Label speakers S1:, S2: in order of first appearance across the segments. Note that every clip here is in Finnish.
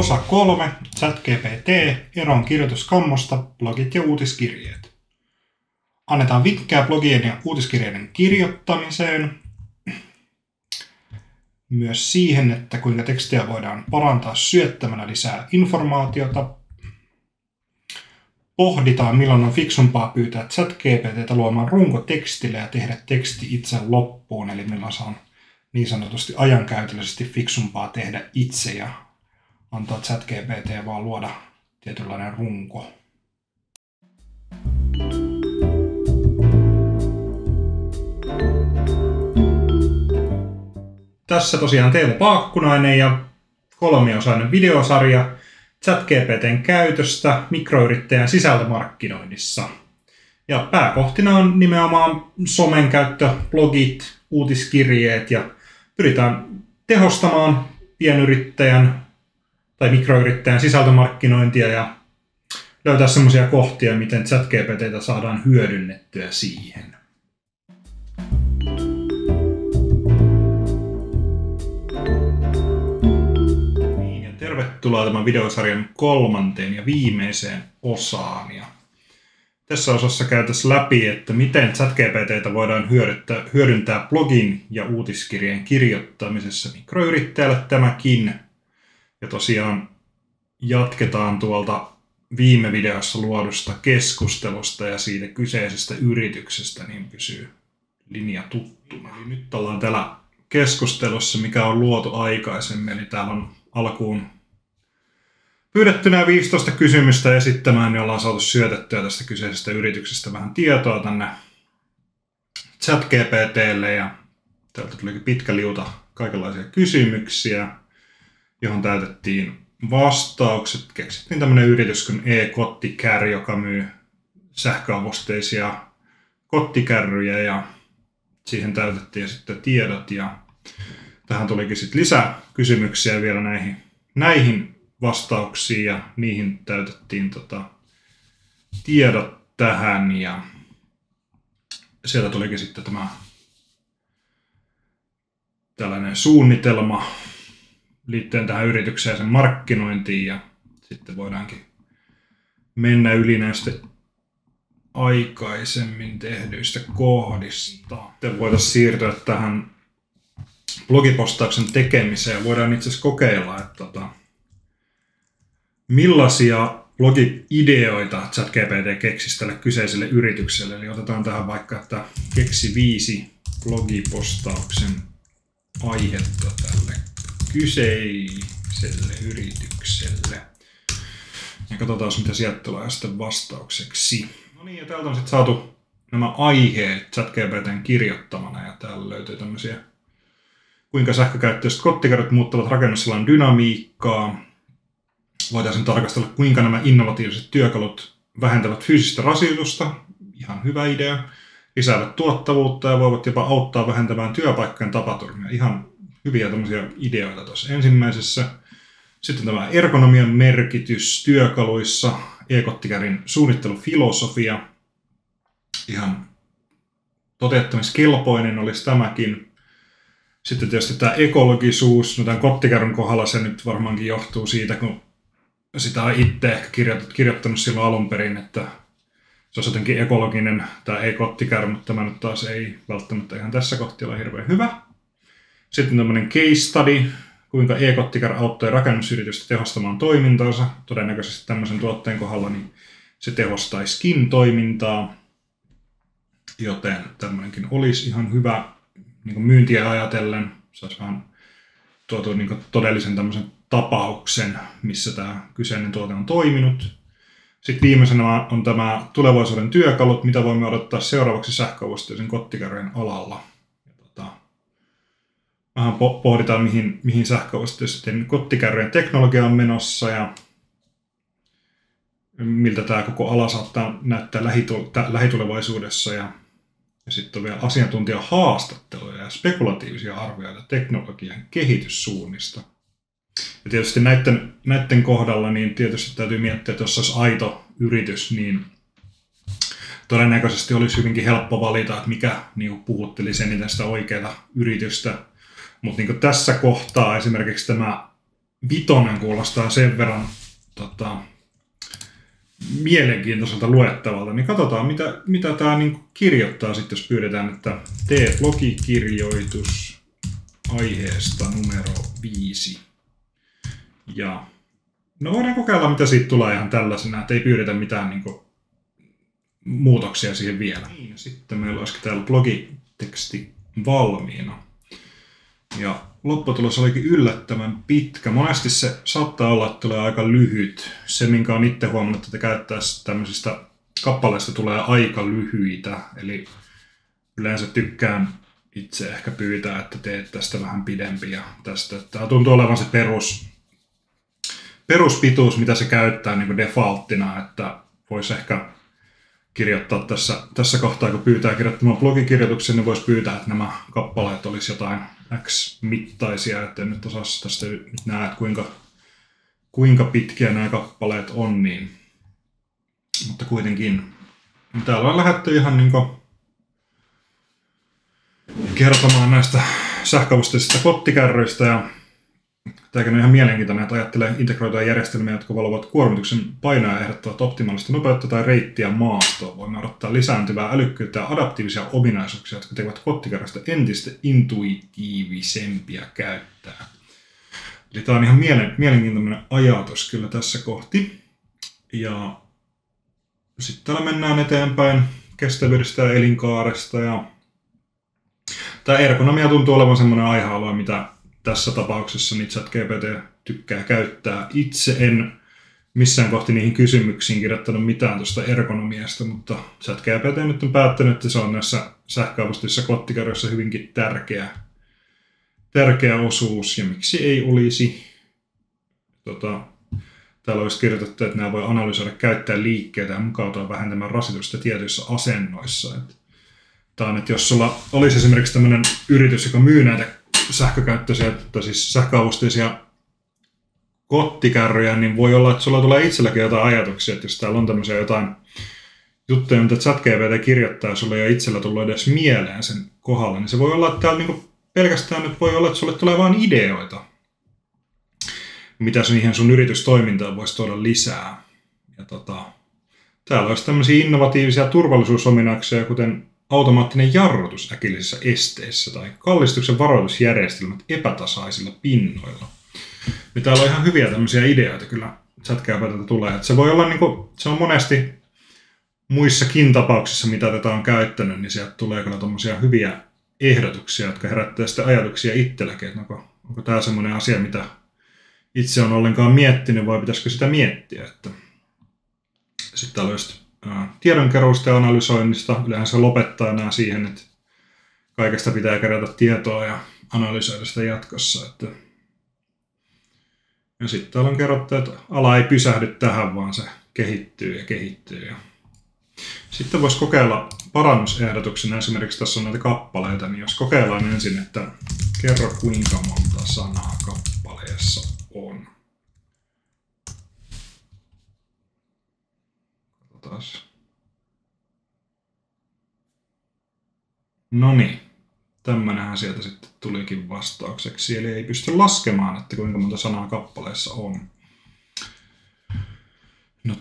S1: Osa 3. ChatGPT, eroon kirjoituskammosta, blogit ja uutiskirjeet. Annetaan vinkkejä blogien ja uutiskirjeiden kirjoittamiseen. Myös siihen, että kuinka tekstiä voidaan parantaa syöttämällä lisää informaatiota. Pohditaan, milloin on fiksumpaa pyytää ChatGPT:tä luomaan runko tekstille ja tehdä teksti itse loppuun, eli milloin se on niin sanotusti ajankäytöllisesti fiksumpaa tehdä itse ja antaa ChatGPT vaan luoda tietynlainen runko. Tässä tosiaan Teemu Paakkunainen ja kolmiosainen videosarja ChatGPT:n käytöstä mikroyrittäjän sisältömarkkinoinnissa. Ja pääkohtina on nimenomaan somen käyttö, blogit, uutiskirjeet ja pyritään tehostamaan pienyrittäjän tai mikroyrittäjän sisältömarkkinointia ja löytää semmoisia kohtia, miten ChatGPT:tä saadaan hyödynnettyä siihen. Tervetuloa tämän videosarjan kolmanteen ja viimeiseen osaan. Ja tässä osassa käytäisiin läpi, että miten ChatGPT:tä voidaan hyödyntää blogin ja uutiskirjeen kirjoittamisessa mikroyrittäjälle tämäkin. Ja tosiaan jatketaan tuolta viime videossa luodusta keskustelusta ja siitä kyseisestä yrityksestä, niin pysyy linja tuttuna. Eli nyt ollaan täällä keskustelussa, mikä on luotu aikaisemmin. Eli täällä on alkuun pyydetty nämä 15 kysymystä esittämään, niin ollaan saatu syötettyä tästä kyseisestä yrityksestä vähän tietoa tänne ChatGPT:lle. Ja täältä tulikin pitkä liuta kaikenlaisia kysymyksiä, johon täytettiin vastaukset. Keksittiin tämmöinen yritys kuin e-kottikärry, joka myy sähköavusteisia kottikärryjä ja siihen täytettiin sitten tiedot. Ja tähän tulikin sitten lisää kysymyksiä vielä näihin vastauksiin ja niihin täytettiin tiedot tähän ja sieltä tulikin sitten tämä tällainen suunnitelma liittyen tähän yritykseen ja sen markkinointiin ja sitten voidaankin mennä yli näistä aikaisemmin tehdyistä kohdista. Sitten voitaisiin siirtyä tähän blogipostauksen tekemiseen ja voidaan itse asiassa kokeilla, että millaisia blogi-ideoita ChatGPT keksisi tälle kyseiselle yritykselle. Eli otetaan tähän vaikka, että keksi 5 blogipostauksen aihetta tälle kyseiselle yritykselle. Ja katsotaan, mitä sieltä tulee sitten vastaukseksi. No niin, ja täältä on sitten saatu nämä aiheet ChatGPT:n kirjoittamana. Ja täällä löytyy tämmöisiä, kuinka sähkökäyttöiset kottikärryt muuttavat rakennusalan dynamiikkaa. Voitaisiin tarkastella, kuinka nämä innovatiiviset työkalut vähentävät fyysistä rasitusta. Ihan hyvä idea. Lisäävät tuottavuutta ja voivat jopa auttaa vähentämään työpaikkojen tapaturmia. Ihan hyviä tämmöisiä ideoita tuossa ensimmäisessä. Sitten tämä ergonomian merkitys työkaluissa. E-kottikärryn suunnittelufilosofia. Ihan toteuttamiskelpoinen olisi tämäkin. Sitten tietysti tämä ekologisuus. No tämän kottikärryn kohdalla se nyt varmaankin johtuu siitä, kun sitä on itse ehkä kirjoittanut silloin alun perin, että se olisi jotenkin ekologinen tämä e-kottikärry, mutta tämä nyt taas ei välttämättä ihan tässä kohtaa ole hirveän hyvä. Sitten tämmöinen case study, kuinka e-kottikärry auttoi rakennusyritystä tehostamaan toimintaansa. Todennäköisesti tämmöisen tuotteen kohdalla niin se tehostaisikin toimintaa, joten tämmöinenkin olisi ihan hyvä niin myyntiä ajatellen. Saisi vähän tuotua niin todellisen tämmöisen tapauksen, missä tämä kyseinen tuote on toiminut. Sitten viimeisenä on tämä tulevaisuuden työkalut, mitä voimme odottaa seuraavaksi sähköavusteisen kottikärryjen alalla. Vähän pohditaan, mihin sähköavusteisten kottikärryjen teknologia on menossa ja miltä tämä koko ala saattaa näyttää lähitulevaisuudessa. Ja sitten on vielä asiantuntijahaastatteluja ja spekulatiivisia arvioita teknologian kehityssuunnista. Ja tietysti näiden kohdalla niin tietysti täytyy miettiä, että jos olisi aito yritys, niin todennäköisesti olisi hyvinkin helppo valita, että mikä niin puhuttelisi eniten sitä oikeaa yritystä. Mutta niin tässä kohtaa esimerkiksi tämä vitonen kuulostaa sen verran mielenkiintoiselta luettavalta, niin katsotaan mitä tämä niin kirjoittaa sitten, jos pyydetään, että tee blogikirjoitus aiheesta numero 5. Ja no voidaan kokeilla, mitä siitä tulee ihan tällaisena, että ei pyydetä mitään niin kuin muutoksia siihen vielä. Sitten meillä olisikin täällä blogiteksti valmiina. Ja lopputulos olikin yllättävän pitkä. Monesti se saattaa olla, että tulee aika lyhyt. Se, minkä on itse huomannut, että käyttäessä tämmöisistä kappaleista tulee aika lyhyitä. Eli yleensä tykkään itse ehkä pyytää, että teet tästä vähän pidempi. Ja tästä. Tämä tuntuu olevan se peruspituus, mitä se käyttää niin kuin defaulttina, että voisi ehkä kirjoittaa tässä kohtaa, kun pyytää kirjoittamaan blogikirjoituksen, niin voisi pyytää, että nämä kappaleet olisi jotain X-mittaisia, että en nyt osaa tästä nyt näe, että kuinka pitkiä nämä kappaleet on, niin, mutta kuitenkin. Täällä on lähdetty ihan niin kuin kertomaan näistä sähköavusteisista kottikärryistä, ja tämäkin on ihan mielenkiintoinen, että ajattelee integroituja järjestelmiä, jotka valvovat kuormituksen painoa ja ehdottavat optimaalista nopeutta tai reittiä maastoon. Voimme odottaa lisääntyvää älykkyyttä ja adaptiivisia ominaisuuksia, jotka tekevät kottikärrystä entistä intuitiivisempia käyttää. Eli tämä on ihan mielenkiintoinen ajatus kyllä tässä kohti. Ja sitten täällä mennään eteenpäin kestävyydestä ja elinkaaresta. Ja tämä ergonomia tuntuu olevan semmoinen aihealue, mitä tässä tapauksessa niin ChatGPT tykkää käyttää. Itse en missään kohti niihin kysymyksiin kirjoittanut mitään tuosta ergonomiasta, mutta ChatGPT nyt on päättänyt, että se on näissä sähköavusteisissa kottikärryissä hyvinkin tärkeä osuus, ja miksi ei olisi. Täällä olisi kirjoitettu, että nämä voi analysoida käyttäjän liikkeitä ja mukautua vähentämään rasitusta tietyissä asennoissa. Tämä on, että jos sulla olisi esimerkiksi tämmöinen yritys, joka myy näitä sähkökäyttöisiä, tai siis sähköavusteisia kottikärryjä, niin voi olla, että sulla tulee itselläkin jotain ajatuksia, että jos täällä on tämmöisiä jotain juttuja, mitä ChatGPT kirjoittaa sulle ja itsellä tullut edes mieleen sen kohdalla, niin se voi olla, että täällä niinku pelkästään nyt voi olla, että sulle tulee vain ideoita, mitä siihen sun yritystoimintaan voisi tuoda lisää. Ja täällä olisi tämmöisiä innovatiivisia turvallisuusominaisuuksia, kuten automaattinen jarrutus äkillisissä esteissä tai kallistuksen varoitusjärjestelmät epätasaisilla pinnoilla. Ja täällä on ihan hyviä tämmöisiä ideoita kyllä ChatGPT:ltä tulee. Että se voi olla niinku, se on monesti muissakin tapauksissa, mitä tätä on käyttänyt, niin sieltä tulee kyllä tommosia hyviä ehdotuksia, jotka herättää sitten ajatuksia itselläkin, että onko tämä semmoinen asia, mitä itse on ollenkaan miettinyt, vai pitäisikö sitä miettiä. Että sitten täällä olisi tiedonkeruusta ja analysoinnista. Yleensä se lopettaa nämä siihen, että kaikesta pitää kerätä tietoa ja analysoida sitä jatkossa. Ja sitten täällä on kerrottu, että ala ei pysähdy tähän, vaan se kehittyy ja kehittyy. Sitten voisi kokeilla parannusehdotuksena, esimerkiksi tässä on näitä kappaleita, niin jos kokeillaan ensin, että kerro kuinka monta sanaa kappaleessa on. No niin, tämmönenhän sieltä sitten tulikin vastaukseksi, eli ei pysty laskemaan, että kuinka monta sanaa kappaleessa on. No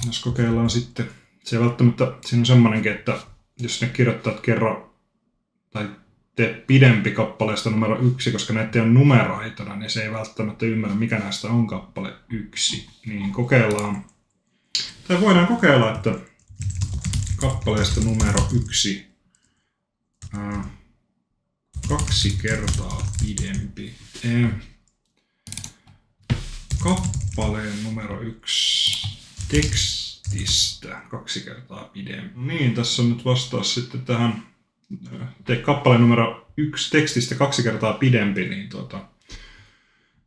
S1: jos kokeillaan sitten, se välttämättä, siinä on semmoinenkin, että jos ne kirjoittaa, että kerro tai tee pidempi kappaleesta numero 1, koska näitä on numeroituna, niin se ei välttämättä ymmärrä, mikä näistä on kappale 1. Niin kokeillaan, tai voidaan kokeilla, että kappaleesta numero 1 2 kertaa pidempi. Kappaleen numero 1 tekstistä 2 kertaa pidempi. Niin, tässä on nyt vastaus sitten tähän. Tee kappaleen numero 1 tekstistä 2 kertaa pidempi, niin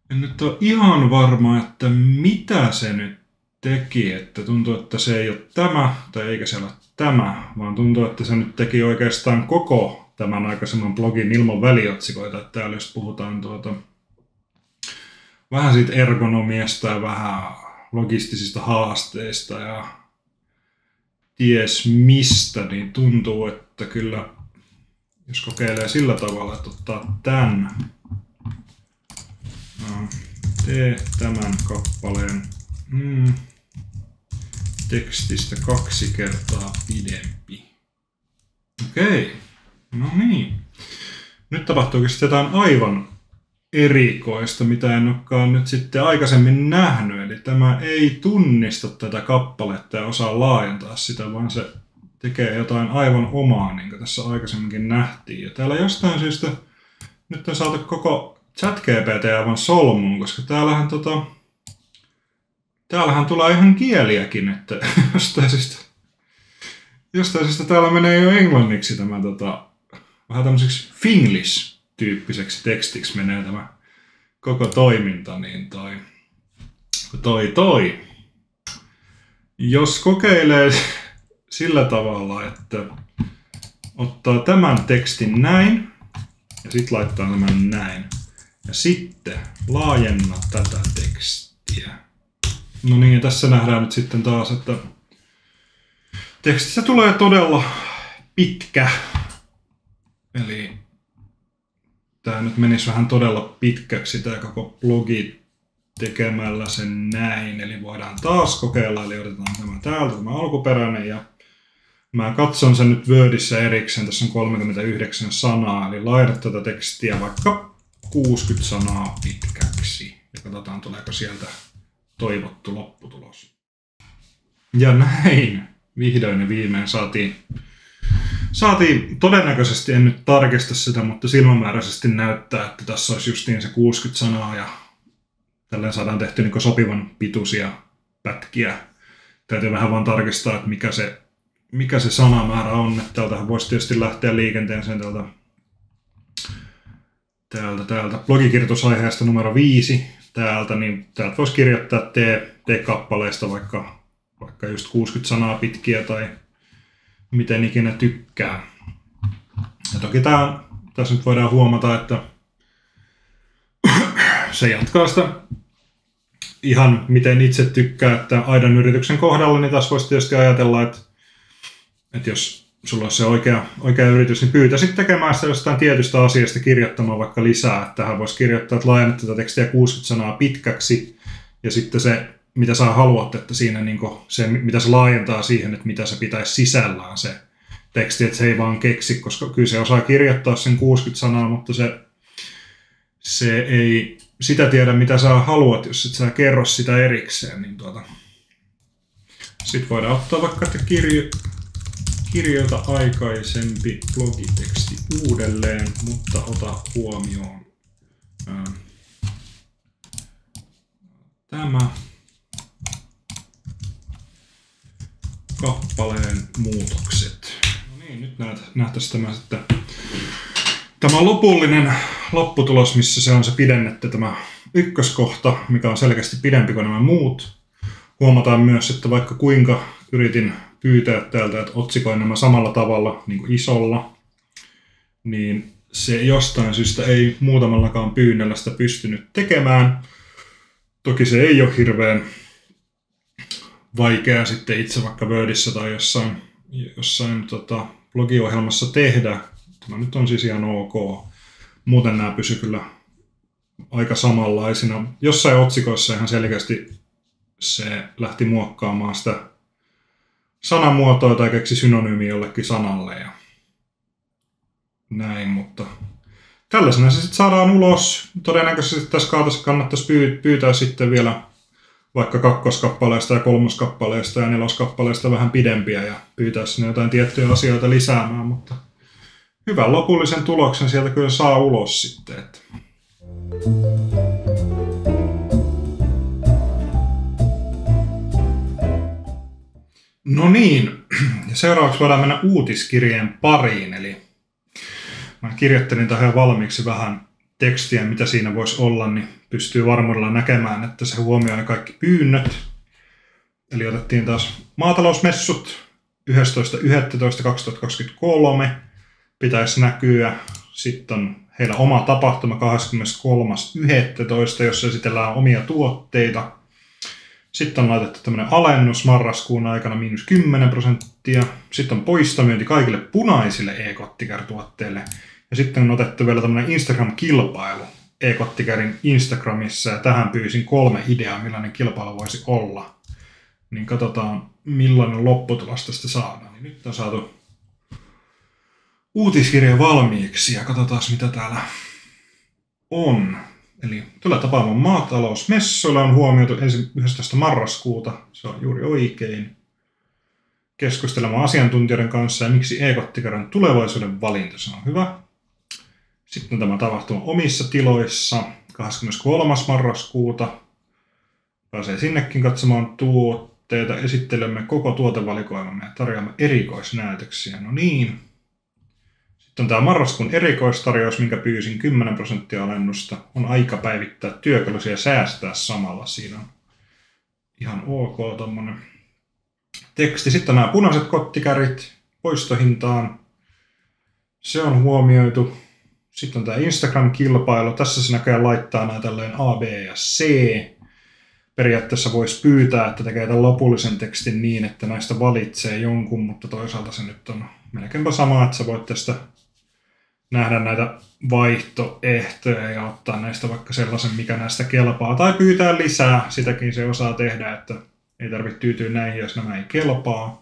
S1: en nyt ole ihan varma, että mitä se nyt teki, että tuntuu, että se ei ole tämä, tai eikä se ole tämä, vaan tuntuu, että se nyt teki oikeastaan koko tämän aikaisemman blogin ilman väliotsikoita, että täällä jos puhutaan vähän siitä ergonomiasta ja vähän logistisista haasteista ja ties mistä, niin tuntuu, että kyllä jos kokeilee sillä tavalla, että ottaa tämän Tee tämän kappaleen tekstistä 2 kertaa pidempi. Okei, no niin. Nyt tapahtuukin sitten jotain aivan erikoista, mitä en olekaan nyt sitten aikaisemmin nähnyt. Eli tämä ei tunnista tätä kappaletta ja osaa laajentaa sitä, vaan se tekee jotain aivan omaa, niin kuin tässä aikaisemminkin nähtiin. Ja täällä jostain syystä nyt on saatu koko ChatGPT aivan solmuun, koska täällähän tulee ihan kieliäkin, että jostain syystä täällä menee jo englanniksi tämä vähän tämmöiseksi Finglish-tyyppiseksi tekstiksi menee tämä koko toiminta, niin jos kokeilee sillä tavalla, että ottaa tämän tekstin näin ja sitten laittaa tämän näin ja sitten laajenna tätä tekstiä. No niin, ja tässä nähdään nyt sitten taas, että tekstissä tulee todella pitkä. Eli tämä nyt menisi vähän todella pitkäksi tämä koko blogi tekemällä sen näin. Eli voidaan taas kokeilla, eli otetaan tämä täältä, tämä alkuperäinen, ja mä katson sen nyt Wordissä erikseen, tässä on 39 sanaa, eli laitan tätä tekstiä vaikka 60 sanaa pitkäksi. Ja katsotaan, tuleeko sieltä toivottu lopputulos. Ja näin vihdoin ja viimein saatiin todennäköisesti, en nyt tarkista sitä, mutta silmämääräisesti näyttää, että tässä olisi justiin se 60 sanaa ja tälleen saadaan tehty niin sopivan pituisia pätkiä. Täytyy vähän vaan tarkistaa, että mikä se sanamäärä on. Että täältähän voisi tietysti lähteä liikenteeseen täältä blogikirjoitusaiheesta numero 5 täältä, niin täältä voisi kirjoittaa T-kappaleista vaikka just 60 sanaa pitkiä tai miten ikinä tykkää. Ja toki tässä nyt voidaan huomata, että se jatkaa sitä ihan miten itse tykkää, että aidan yrityksen kohdalla, niin tässä voisi tietysti ajatella, että jos sulla olisi se oikea yritys, niin pyytäisit tekemään sitä jostain tietystä asiasta kirjoittamaan vaikka lisää. Että tähän voisi kirjoittaa, että laajennat tätä tekstiä 60 sanaa pitkäksi ja sitten se, mitä sä haluat, että siinä niin se, mitä se laajentaa siihen, että mitä se pitäisi sisällään se teksti, että se ei vaan keksi, koska kyllä se osaa kirjoittaa sen 60 sanaa, mutta se ei sitä tiedä, mitä sä haluat, jos et sä kerro sitä erikseen. Niin sitten voidaan ottaa vaikka, että kirjoita aikaisempi blogiteksti uudelleen, mutta ota huomioon tämä kappaleen muutokset. No niin, nyt nähtäisiin tämä sitten. Tämä on lopullinen lopputulos, missä se on se pidennetty tämä ykköskohta, mikä on selkeästi pidempi kuin nämä muut. Huomataan myös, että vaikka kuinka yritin pyytää täältä, että otsikoin nämä samalla tavalla niin kuin isolla, niin se jostain syystä ei muutamallakaan pyynnöllä sitä pystynyt tekemään. Toki se ei ole hirveän vaikea sitten itse vaikka Wordissä tai jossain blogiohjelmassa tehdä. Tämä nyt on siis ihan ok. Muuten nämä pysyvät kyllä aika samanlaisina. Jossain otsikoissa ihan selkeästi se lähti muokkaamaan sitä sanamuotoa tai keksi synonyymiä jollekin sanalle ja näin, mutta tällaisena se sitten saadaan ulos. Todennäköisesti tässä kannattaisi pyytää sitten vielä vaikka kakkoskappaleesta ja kolmoskappaleesta ja neloskappaleesta vähän pidempiä ja pyytää sinne jotain tiettyjä asioita lisäämään, mutta hyvän lopullisen tuloksen sieltä kyllä saa ulos sitten. Että. No niin, ja seuraavaksi voidaan mennä uutiskirjeen pariin, eli mä kirjoittelin tähän valmiiksi vähän tekstiä, mitä siinä voisi olla, niin pystyy varmuudella näkemään, että se huomioi kaikki pyynnöt. Eli otettiin taas maatalousmessut 11.11.2023 pitäisi näkyä. Sitten on heillä oma tapahtuma 23.11., jossa esitellään omia tuotteita. Sitten on laitettu tämmöinen alennus marraskuun aikana -10%. Sitten on poistomyynti kaikille punaisille e-kottiker-tuotteille. Ja sitten on otettu vielä tämmöinen Instagram-kilpailu e-kottikerin Instagramissa ja tähän pyysin 3 ideaa, millainen kilpailu voisi olla. Niin katsotaan, millainen lopputulos tästä saadaan. Niin nyt on saatu uutiskirja valmiiksi ja katsotaan, mitä täällä on. Eli tulee tapaamaan maatalousmessuilla on huomioitu 11. marraskuuta. Se on juuri oikein. Keskustelemaan asiantuntijoiden kanssa ja miksi e-kottikerin tulevaisuuden valinta. Se on hyvä. Sitten tämä tapahtuma omissa tiloissa 23. marraskuuta. Pääsee sinnekin katsomaan tuotteita. Esittelemme koko tuotevalikoimamme ja tarjoamme erikoisnäytöksiä. No niin. Sitten on tämä marraskuun erikoistarjous, minkä pyysin 10% alennusta. On aika päivittää työkaluja ja säästää samalla. Siinä on ihan ok tommonen teksti. Sitten on nämä punaiset kottikärit poistohintaan. Se on huomioitu. Sitten on tämä Instagram-kilpailu. Tässä se näköjään laittaa nämä tälleen A, B ja C. Periaatteessa voisi pyytää, että tekee tämän lopullisen tekstin niin, että näistä valitsee jonkun, mutta toisaalta se nyt on melkeinpä sama, että sä voit tästä nähdä näitä vaihtoehtoja ja ottaa näistä vaikka sellaisen, mikä näistä kelpaa. Tai pyytää lisää, sitäkin se osaa tehdä, että ei tarvitse tyytyä näihin, jos nämä ei kelpaa.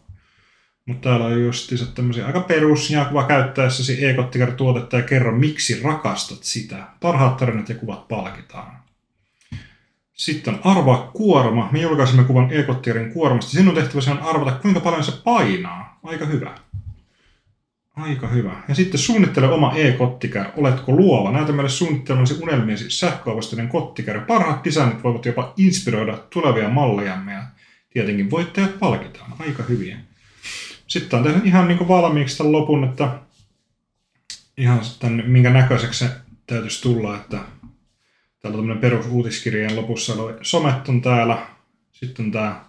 S1: Mutta täällä on justiinsa tämmöisiä aika perus ja kuva käyttäessäsi e-kottikerin-tuotetta ja kerro, miksi rakastat sitä. Parhaat tarinat ja kuvat palkitaan. Sitten on arvaa kuorma. Me julkaisimme kuvan e-kottikerin kuormasta. Sinun tehtäväsi on arvata, kuinka paljon se painaa. Aika hyvä. Aika hyvä. Ja sitten suunnittele oma e-kottikär. Oletko luova? Näytä meille suunnittelemasi unelmiesi sähköavusteinen kottikär. Parhaat designit voivat jopa inspiroida tulevia mallejamme ja tietenkin voittajat palkitaan. Aika hyviä. Sitten on tehnyt ihan niin kuin valmiiksi tämän lopun, että ihan tämän, minkä näköiseksi se täytyisi tulla, että täällä on tämmöinen perusuutiskirjeen lopussa somet on täällä, sitten on tämä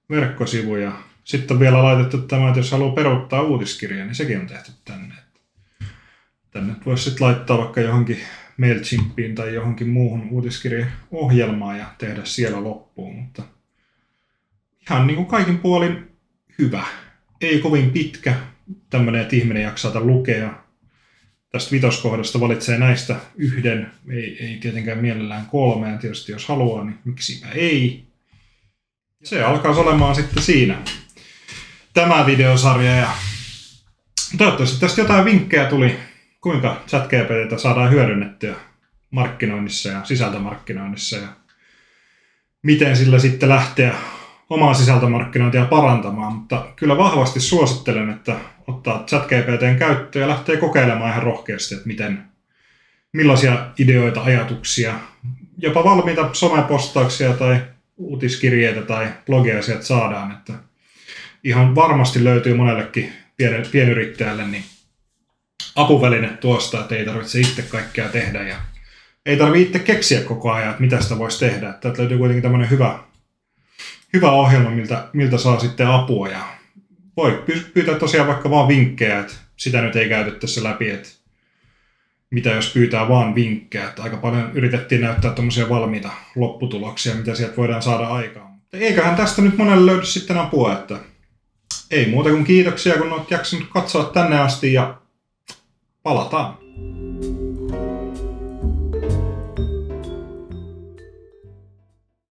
S1: verkkosivu ja sitten on vielä laitettu tämä, että jos haluaa peruuttaa uutiskirjaa, niin sekin on tehty tänne. Tänne voisi sitten laittaa vaikka johonkin MailChimpiin tai johonkin muuhun uutiskirjaohjelmaan ja tehdä siellä loppuun, mutta ihan niin kuin kaikin puolin hyvä. Ei kovin pitkä, tämmöinen, että ihminen jaksaa tämän lukea. Tästä vitoskohdasta valitsee näistä yhden, ei tietenkään mielellään 3, ja tietysti jos haluaa, niin miksipä ei. Se alkaa olemaan sitten siinä tämä videosarja, ja toivottavasti tästä jotain vinkkejä tuli, kuinka ChatGPT:tä saadaan hyödynnettyä markkinoinnissa ja sisältömarkkinoinnissa, ja miten sillä sitten lähteä omaa sisältömarkkinointia parantamaan, mutta kyllä vahvasti suosittelen, että ottaa ChatGPT:n käyttöön ja lähtee kokeilemaan ihan rohkeasti, että millaisia ideoita, ajatuksia, jopa valmiita somepostauksia tai uutiskirjeitä tai blogia sieltä saadaan, että ihan varmasti löytyy monellekin pienyrittäjälle niin apuväline tuosta, että ei tarvitse itse kaikkea tehdä ja ei tarvitse itse keksiä koko ajan, että mitä sitä voisi tehdä. Täältä löytyy kuitenkin tämmöinen hyvä ohjelma, miltä saa sitten apua ja voi pyytää tosiaan vaikka vaan vinkkejä, että sitä nyt ei käyty tässä läpi, että mitä jos pyytää vaan vinkkejä, että aika paljon yritettiin näyttää tuommoisia valmiita lopputuloksia, mitä sieltä voidaan saada aikaan. Mutta eiköhän tästä nyt monelle löydy sitten apua, että ei muuta kuin kiitoksia, kun olet jaksanut katsoa tänne asti ja palataan.